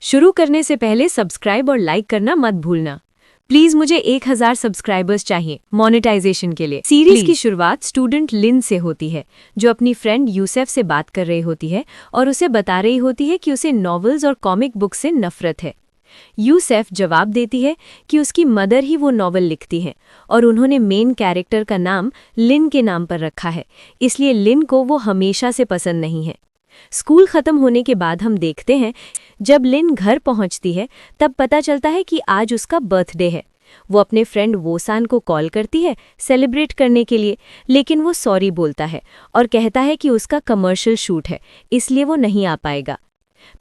शुरू करने से पहले सब्सक्राइब और लाइक करना मत भूलना। प्लीज मुझे 1000 सब्सक्राइबर्स चाहिए मोनेटाइजेशन के लिए। सीरीज की शुरुआत स्टूडेंट लिन से होती है, जो अपनी फ्रेंड यूसेफ से बात कर रही होती है और उसे बता रही होती है कि उसे नॉवेल्स और कॉमिक बुक से नफरत है। यूसेफ जवाब देती है कि उसकी मदर ही वो नॉवल लिखती हैं और उन्होंने मेन कैरेक्टर का नाम लिन के नाम पर रखा है, इसलिए लिन को वो हमेशा से पसंद नहीं है। स्कूल खत्म होने के बाद हम देखते हैं जब लिन घर पहुंचती है तब पता चलता है कि आज उसका बर्थडे है। वो अपने फ्रेंड वोसान को कॉल करती है सेलिब्रेट करने के लिए, लेकिन वो सॉरी बोलता है और कहता है कि उसका कमर्शियल शूट है, इसलिए वो नहीं आ पाएगा।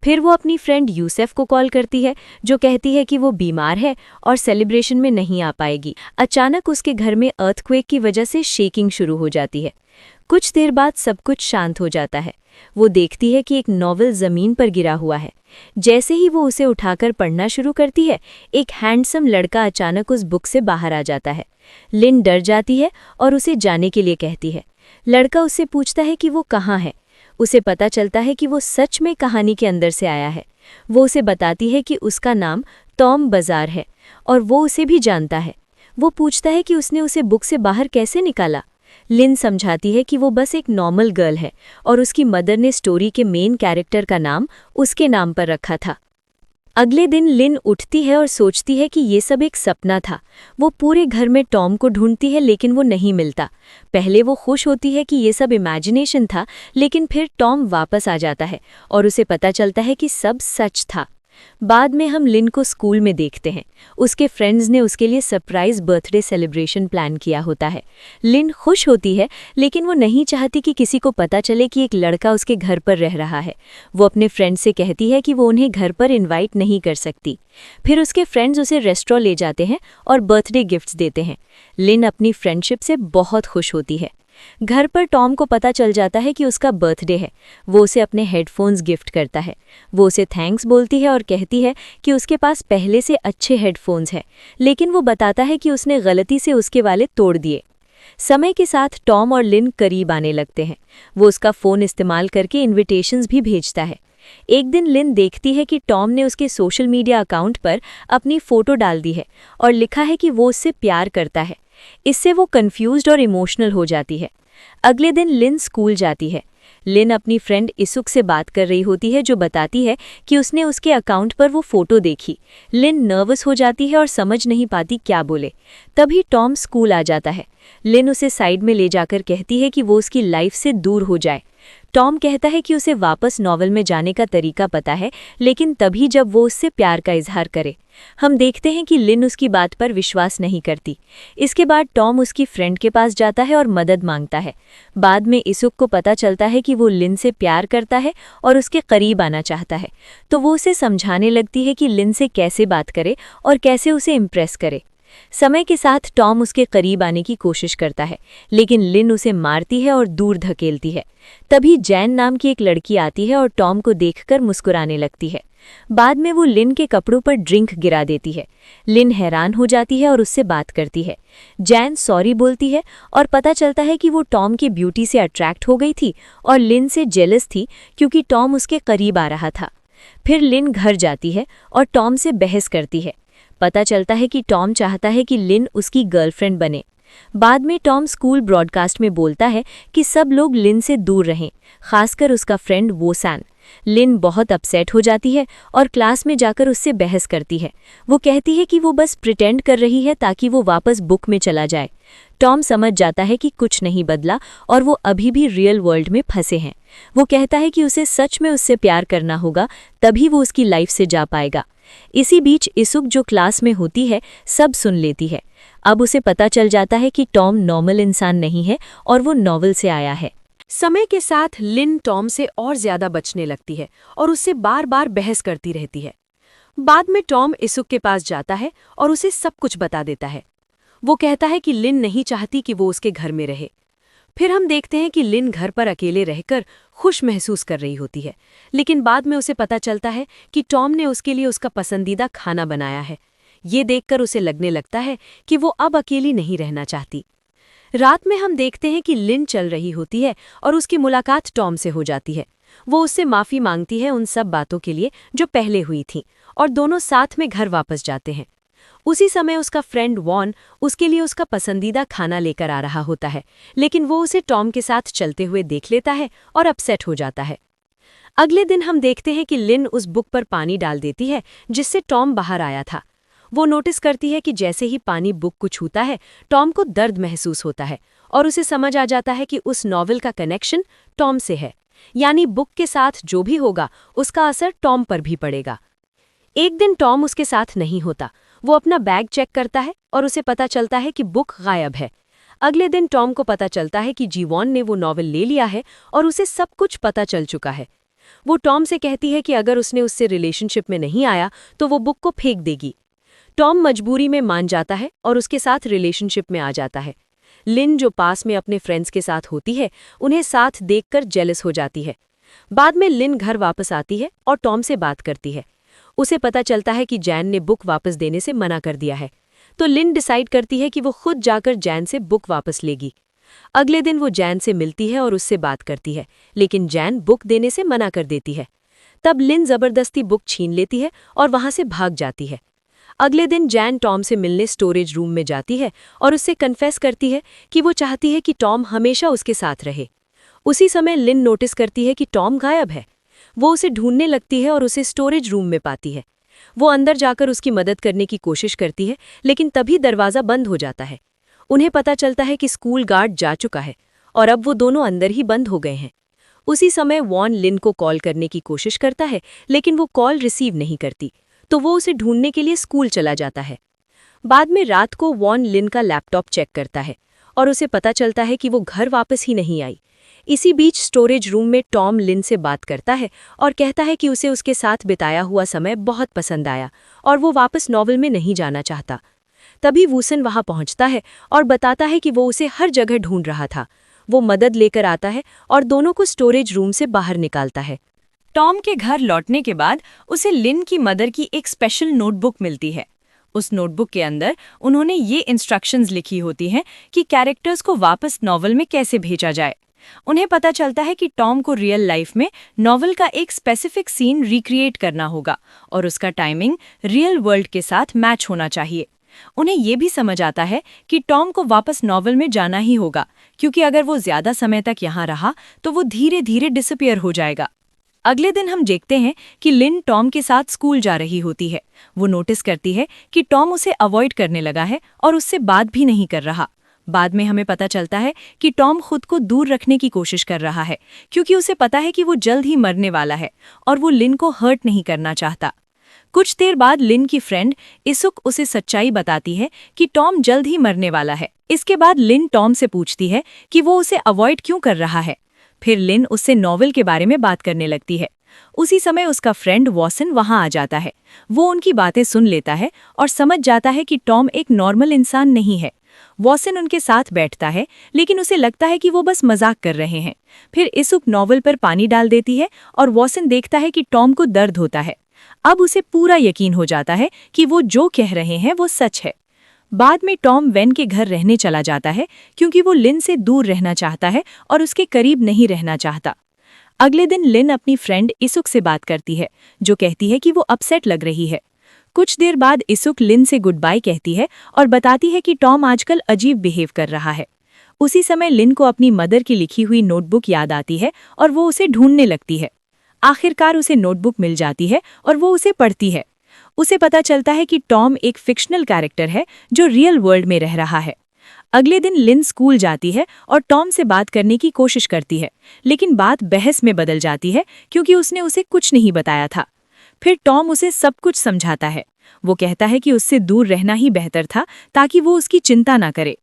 फिर वो अपनी फ्रेंड यूसेफ को कॉल करती है, जो कहती है कि वो बीमार है और सेलिब्रेशन में नहीं आ पाएगी। अचानक उसके घर में अर्थक्वेक की वजह से शेकिंग शुरू हो जाती है। कुछ देर बाद सब कुछ शांत हो जाता है। वो देखती है कि एक नॉवेल जमीन पर गिरा हुआ है। जैसे ही वो उसे उठाकर पढ़ना शुरू करती है, एक हैंडसम लड़का अचानक उस बुक से बाहर आ जाता है। लिन डर जाती है और उसे जाने के लिए कहती है। लड़का उससे पूछता है कि वो कहाँ है। उसे पता चलता है कि वो सच में कहानी के अंदर से आया है। वो उसे बताती है कि उसका नाम टॉम बाजार है और वो उसे भी जानता है। वो पूछता है कि उसने उसे बुक से बाहर कैसे निकाला। लिन समझाती है कि वो बस एक नॉर्मल गर्ल है और उसकी मदर ने स्टोरी के मेन कैरेक्टर का नाम उसके नाम पर रखा था। अगले दिन लिन उठती है और सोचती है कि ये सब एक सपना था। वो पूरे घर में टॉम को ढूंढती है लेकिन वो नहीं मिलता। पहले वो खुश होती है कि ये सब इमेजिनेशन था, लेकिन फिर टॉम वापस आ जाता है और उसे पता चलता है कि सब सच था। बाद में हम लिन को स्कूल में देखते हैं। उसके फ्रेंड्स ने उसके लिए सरप्राइज बर्थडे सेलिब्रेशन प्लान किया होता है। लिन खुश होती है, लेकिन वो नहीं चाहती कि किसी को पता चले कि एक लड़का उसके घर पर रह रहा है। वो अपने फ्रेंड से कहती है कि वो उन्हें घर पर इनवाइट नहीं कर सकती। फिर उसके फ्रेंड्स उसे रेस्टोरेंट ले जाते हैं और बर्थडे गिफ्ट्स देते हैं। लिन अपनी फ्रेंडशिप से बहुत खुश होती है। घर पर टॉम को पता चल जाता है कि उसका बर्थडे है। वो उसे अपने हेडफोन्स गिफ्ट करता है। वो उसे थैंक्स बोलती है और कहती है कि उसके पास पहले से अच्छे हेडफोन्स हैं, लेकिन वो बताता है कि उसने गलती से उसके वाले तोड़ दिए। समय के साथ टॉम और लिन करीब आने लगते हैं। वो उसका फ़ोन इस्तेमाल करके इन्विटेशंस भी भेजता है। एक दिन लिन देखती है कि टॉम ने उसके सोशल मीडिया अकाउंट पर अपनी फ़ोटो डाल दी है और लिखा है कि वो उससे प्यार करता है। इससे वो कंफ्यूज्ड और इमोशनल हो जाती है। अगले दिन लिन स्कूल जाती है। लिन अपनी फ्रेंड इसुक से बात कर रही होती है, जो बताती है कि उसने उसके अकाउंट पर वो फोटो देखी। लिन नर्वस हो जाती है और समझ नहीं पाती क्या बोले। तभी टॉम स्कूल आ जाता है। लिन उसे साइड में ले जाकर कहती है कि वो उसकी लाइफ से दूर हो जाए। टॉम कहता है कि उसे वापस नॉवेल में जाने का तरीका पता है, लेकिन तभी जब वो उससे प्यार का इजहार करे। हम देखते हैं कि लिन उसकी बात पर विश्वास नहीं करती। इसके बाद टॉम उसकी फ्रेंड के पास जाता है और मदद मांगता है। बाद में इसुक को पता चलता है कि वो लिन से प्यार करता है और उसके करीब आना चाहता है, तो वो उसे समझाने लगती है कि लिन से कैसे बात करे और कैसे उसे इम्प्रेस करे। समय के साथ टॉम उसके करीब आने की कोशिश करता है, लेकिन लिन उसे मारती है और दूर धकेलती है। तभी जैन नाम की एक लड़की आती है और टॉम को देखकर मुस्कुराने लगती है। बाद में वो लिन के कपड़ों पर ड्रिंक गिरा देती है। लिन हैरान हो जाती है और उससे बात करती है। जैन सॉरी बोलती है और पता चलता है कि वो टॉम की ब्यूटी से अट्रैक्ट हो गई थी और लिन से जेलस थी क्योंकि टॉम उसके करीब आ रहा था। फिर लिन घर जाती है और टॉम से बहस करती है। पता चलता है कि टॉम चाहता है कि लिन उसकी गर्लफ्रेंड बने। बाद में टॉम स्कूल ब्रॉडकास्ट में बोलता है कि सब लोग लिन से दूर रहें, खासकर उसका फ्रेंड वोसान। लिन बहुत अपसेट हो जाती है और क्लास में जाकर उससे बहस करती है। वो कहती है कि वो बस प्रिटेंड कर रही है ताकि वो वापस बुक में चला जाए। टॉम समझ जाता है कि कुछ नहीं बदला और वो अभी भी रियल वर्ल्ड में फंसे हैं। वो कहता है कि उसे सच में उससे प्यार करना होगा, तभी वो उसकी लाइफ से जा पाएगा। इसी बीच इसुक, जो क्लास में होती है, सब सुन लेती है। अब उसे पता चल जाता है कि टॉम नॉर्मल इंसान नहीं है और वो नॉवेल से आया है। समय के साथ लिन टॉम से और ज्यादा बचने लगती है और उससे बार बार बहस करती रहती है। बाद में टॉम इसुक के पास जाता है और उसे सब कुछ बता देता है। वो कहता है कि लिन नहीं चाहती कि वो उसके घर में रहे। फिर हम देखते हैं कि लिन घर पर अकेले रहकर खुश महसूस कर रही होती है, लेकिन बाद में उसे पता चलता है कि टॉम ने उसके लिए उसका पसंदीदा खाना बनाया है। ये देखकर उसे लगने लगता है कि वो अब अकेली नहीं रहना चाहती। रात में हम देखते हैं कि लिन चल रही होती है और उसकी मुलाकात टॉम से हो जाती है। वो उससे माफ़ी मांगती है उन सब बातों के लिए जो पहले हुई थीं, और दोनों साथ में घर वापस जाते हैं। उसी समय उसका फ्रेंड वॉन उसके लिए उसका पसंदीदा खाना लेकर आ रहा होता है, लेकिन वो उसे टॉम के साथ चलते हुए देख लेता है और अपसेट हो जाता है। अगले दिन हम देखते हैं कि लिन उस बुक पर पानी डाल देती है जिससे टॉम बाहर आया था। वो नोटिस करती है कि जैसे ही पानी बुक को छूता है, टॉम को दर्द महसूस होता है और उसे समझ आ जाता है कि उस नॉवेल का कनेक्शन टॉम से है, यानी बुक के साथ जो भी होगा उसका असर टॉम पर भी पड़ेगा। एक दिन टॉम उसके साथ नहीं होता। वो अपना बैग चेक करता है और उसे पता चलता है कि बुक गायब है। अगले दिन टॉम को पता चलता है कि जीवॉन ने वो नॉवेल ले लिया है और उसे सब कुछ पता चल चुका है। वो टॉम से कहती है कि अगर उसने उससे रिलेशनशिप में नहीं आया तो वो बुक को फेंक देगी। टॉम मजबूरी में मान जाता है और उसके साथ रिलेशनशिप में आ जाता है। लिन, जो पास में अपने फ्रेंड्स के साथ होती है, उन्हें साथ देखकर जेलस हो जाती है। बाद में लिन घर वापस आती है और टॉम से बात करती है। उसे पता चलता है कि जैन ने बुक वापस देने से मना कर दिया है, तो लिन डिसाइड करती है कि वो खुद जाकर जैन से बुक वापस लेगी। अगले दिन वो जैन से मिलती है और उससे बात करती है, लेकिन जैन बुक देने से मना कर देती है। तब लिन जबरदस्ती बुक छीन लेती है और वहां से भाग जाती है। अगले दिन जैन टॉम से मिलने स्टोरेज रूम में जाती है और उससे कन्फेस करती है कि वो चाहती है कि टॉम हमेशा उसके साथ रहे। उसी समय लिन नोटिस करती है कि टॉम गायब है। वो उसे ढूंढने लगती है और उसे स्टोरेज रूम में पाती है। वो अंदर जाकर उसकी मदद करने की कोशिश करती है, लेकिन तभी दरवाज़ा बंद हो जाता है। उन्हें पता चलता है कि स्कूल गार्ड जा चुका है और अब वो दोनों अंदर ही बंद हो गए हैं। उसी समय वॉन लिन को कॉल करने की कोशिश करता है, लेकिन वो कॉल रिसीव नहीं करती, तो वो उसे ढूंढने के लिए स्कूल चला जाता है। बाद में रात को वॉन लिन का लैपटॉप चेक करता है और उसे पता चलता है कि वो घर वापस ही नहीं आई। इसी बीच स्टोरेज रूम में टॉम लिन से बात करता है और कहता है कि उसे उसके साथ बिताया हुआ समय बहुत पसंद आया और वो वापस नॉवेल में नहीं जाना चाहता। तभी वूसन वहां पहुंचता है और बताता है कि वो उसे हर जगह ढूंढ रहा था। वो मदद लेकर आता है और दोनों को स्टोरेज रूम से बाहर निकालता है। टॉम के घर लौटने के बाद उसे लिन की मदर की एक स्पेशल नोटबुक मिलती है। उस नोटबुक के अंदर उन्होंने ये इंस्ट्रक्शंस लिखी होती हैं कि कैरेक्टर्स को वापस नॉवेल में कैसे भेजा जाए। उन्हें पता चलता है कि टॉम को रियल लाइफ में नॉवेल का एक स्पेसिफिक सीन रिक्रिएट करना होगा और उसका टाइमिंग रियल वर्ल्ड के साथ मैच होना चाहिए। उन्हें ये भी समझ आता है कि टॉम को वापस नॉवेल में जाना ही होगा, क्योंकि अगर वो ज्यादा समय तक यहाँ रहा तो वो धीरे धीरे डिसअपियर हो जाएगा। अगले दिन हम देखते हैं कि लिन टॉम के साथ स्कूल जा रही होती है। वो नोटिस करती है कि टॉम उसे अवॉइड करने लगा है और उससे बात भी नहीं कर रहा। बाद में हमें पता चलता है कि टॉम खुद को दूर रखने की कोशिश कर रहा है, क्योंकि उसे पता है कि वो जल्द ही मरने वाला है और वो लिन को हर्ट नहीं करना चाहता। कुछ देर बाद लिन की फ्रेंड इसुक उसे सच्चाई बताती है कि टॉम जल्द ही मरने वाला है। इसके बाद लिन टॉम से पूछती है कि वो उसे अवॉइड क्यों कर रहा है। फिर लिन उससे नॉवेल के बारे में बात करने लगती है। उसी समय उसका फ्रेंड वॉसन वहां आ जाता है। वो उनकी बातें सुन लेता है और समझ जाता है कि टॉम एक नॉर्मल इंसान नहीं है। वॉसन उनके साथ बैठता है, लेकिन उसे लगता है कि वो बस मजाक कर रहे हैं। फिर इसुक नॉवेल पर पानी डाल देती है और वॉसन देखता है कि टॉम को दर्द होता है। अब उसे पूरा यकीन हो जाता है कि वो जो कह रहे हैं वो सच है। बाद में टॉम वेन के घर रहने चला जाता है, क्योंकि वो लिन से दूर रहना चाहता है और उसके करीब नहीं रहना चाहता। अगले दिन लिन अपनी फ्रेंड इसुक से बात करती है, जो कहती है कि वो अपसेट लग रही है। कुछ देर बाद इसुक लिन से गुड बाय कहती है और बताती है कि टॉम आजकल अजीब बिहेव कर रहा है। उसी समय लिन को अपनी मदर की लिखी हुई नोटबुक याद आती है और वो उसे ढूंढने लगती है। आखिरकार उसे नोटबुक मिल जाती है और वो उसे पढ़ती है। उसे पता चलता है कि टॉम एक फिक्शनल कैरेक्टर है जो रियल वर्ल्ड में रह रहा है। अगले दिन लिन स्कूल जाती है और टॉम से बात करने की कोशिश करती है, लेकिन बात बहस में बदल जाती है क्योंकि उसने उसे कुछ नहीं बताया था। फिर टॉम उसे सब कुछ समझाता है। वो कहता है कि उससे दूर रहना ही बेहतर था ताकि वो उसकी चिंता ना करे।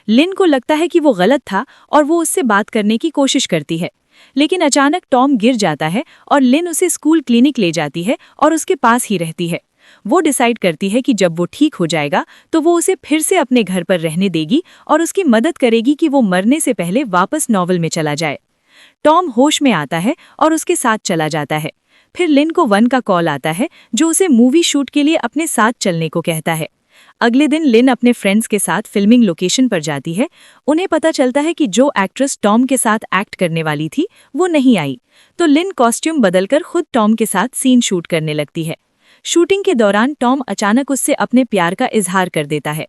लिन को लगता है कि वो गलत था और वो उससे बात करने की कोशिश करती है, लेकिन अचानक टॉम गिर जाता है और लिन उसे स्कूल क्लिनिक ले जाती है और उसके पास ही रहती है। वो डिसाइड करती है कि जब वो ठीक हो जाएगा तो वो उसे फिर से अपने घर पर रहने देगी और उसकी मदद करेगी कि वो मरने से पहले वापस नॉवेल में चला जाए। टॉम होश में आता है और उसके साथ चला जाता है। फिर लिन को वन का कॉल आता है, जो उसे मूवी शूट के लिए अपने साथ चलने को कहता है। अगले दिन लिन अपने फ्रेंड्स के साथ फिल्मिंग लोकेशन पर जाती है। उन्हें पता चलता है कि जो एक्ट्रेस टॉम के साथ एक्ट करने वाली थी वो नहीं आई, तो लिन कॉस्ट्यूम बदलकर खुद टॉम के साथ सीन शूट करने लगती है। शूटिंग के दौरान टॉम अचानक उससे अपने प्यार का इजहार कर देता है।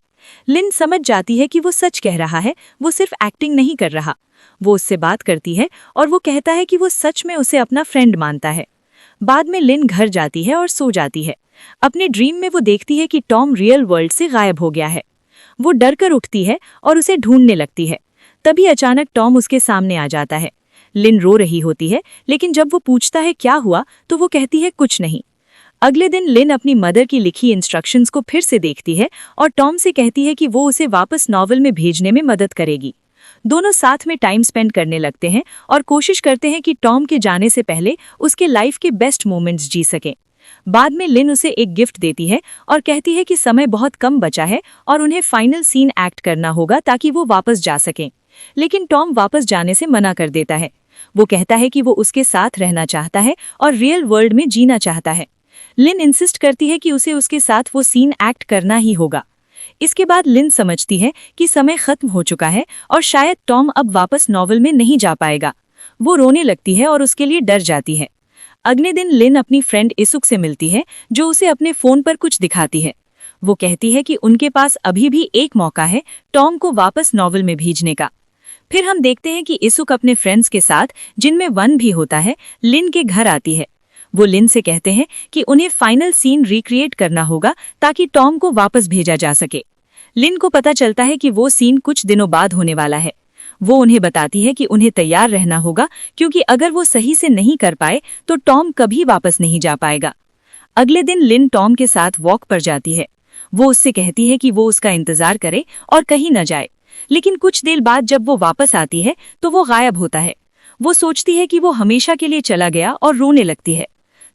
लिन समझ जाती है कि वो सच कह रहा है, वो सिर्फ एक्टिंग नहीं कर रहा। वो उससे बात करती है और वो कहता है कि वो सच में उसे अपना फ्रेंड मानता है। बाद में लिन घर जाती है और सो जाती है। अपने ड्रीम में वो देखती है कि टॉम रियल वर्ल्ड से गायब हो गया है। वो डर कर उठती है और उसे ढूंढने लगती है। तभी अचानक टॉम उसके सामने आ जाता है। लिन रो रही होती है, लेकिन जब वो पूछता है क्या हुआ तो वो कहती है कुछ नहीं। अगले दिन लिन अपनी मदर की लिखी इंस्ट्रक्शंस को फिर से देखती है और टॉम से कहती है कि वो उसे वापस नॉवल में भेजने में मदद करेगी। दोनों साथ में टाइम स्पेंड करने लगते हैं और कोशिश करते हैं कि टॉम के जाने से पहले उसके लाइफ के बेस्ट मोमेंट्स जी सकें। बाद में लिन उसे एक गिफ्ट देती है और कहती है कि समय बहुत कम बचा है और उन्हें फाइनल सीन एक्ट करना होगा ताकि वो वापस जा सकें। लेकिन टॉम वापस जाने से मना कर देता है। वो कहता है कि वो उसके साथ रहना चाहता है और रियल वर्ल्ड में जीना चाहता है। लिन इंसिस्ट करती है कि उसे उसके साथ वो सीन एक्ट करना ही होगा। इसके बाद लिन समझती है कि समय खत्म हो चुका है और शायद टॉम अब वापस नॉवल में नहीं जा पाएगा। वो रोने लगती है और उसके लिए डर जाती है। अगले दिन लिन अपनी फ्रेंड इसुक से मिलती है, जो उसे अपने फोन पर कुछ दिखाती है। वो कहती है कि उनके पास अभी भी एक मौका है टॉम को वापस नॉवल में भेजने का। फिर हम देखते हैं कि इसुक अपने फ्रेंड्स के साथ, जिनमें वन भी होता है, लिन के घर आती है। वो लिन से कहते हैं कि उन्हें फाइनल सीन रिक्रिएट करना होगा ताकि टॉम को वापस भेजा जा सके। लिन को पता चलता है कि वो सीन कुछ दिनों बाद होने वाला है। वो उन्हें बताती है कि उन्हें तैयार रहना होगा, क्योंकि अगर वो सही से नहीं कर पाए तो टॉम कभी वापस नहीं जा पाएगा। अगले दिन लिन टॉम के साथ वॉक पर जाती है। वो उससे कहती है कि वो उसका इंतजार करे और कहीं न जाए। लेकिन कुछ देर बाद जब वो वापस आती है तो वो गायब होता है। वो सोचती है कि वो हमेशा के लिए चला गया और रोने लगती है।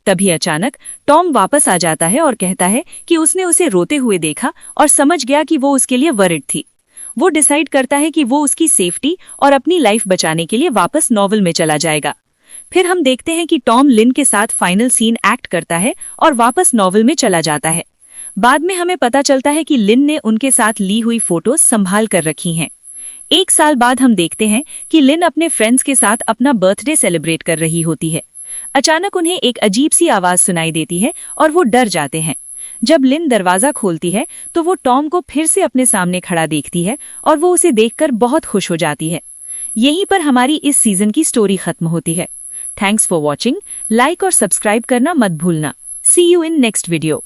तभी अचानक टॉम वापस आ जाता है और कहता है कि उसने उसे रोते हुए देखा और समझ गया कि वो उसके लिए वरिड थी। वो डिसाइड करता है कि वो उसकी सेफ्टी और अपनी लाइफ बचाने के लिए वापस नॉवल में चला जाएगा। फिर हम देखते हैं कि टॉम लिन के साथ फाइनल सीन एक्ट करता है और वापस नॉवल में चला जाता है। बाद में हमें पता चलता है कि लिन ने उनके साथ ली हुई फोटोज संभाल कर रखी हैं। 1 साल बाद हम देखते हैं कि लिन अपने फ्रेंड्स के साथ अपना बर्थडे सेलिब्रेट कर रही होती है। अचानक उन्हें एक अजीब सी आवाज सुनाई देती है और वो डर जाते हैं। जब लिन दरवाजा खोलती है तो वो टॉम को फिर से अपने सामने खड़ा देखती है और वो उसे देखकर बहुत खुश हो जाती है। यहीं पर हमारी इस सीजन की स्टोरी खत्म होती है। Thanks for watching. लाइक और सब्सक्राइब करना मत भूलना। सी यू इन नेक्स्ट वीडियो।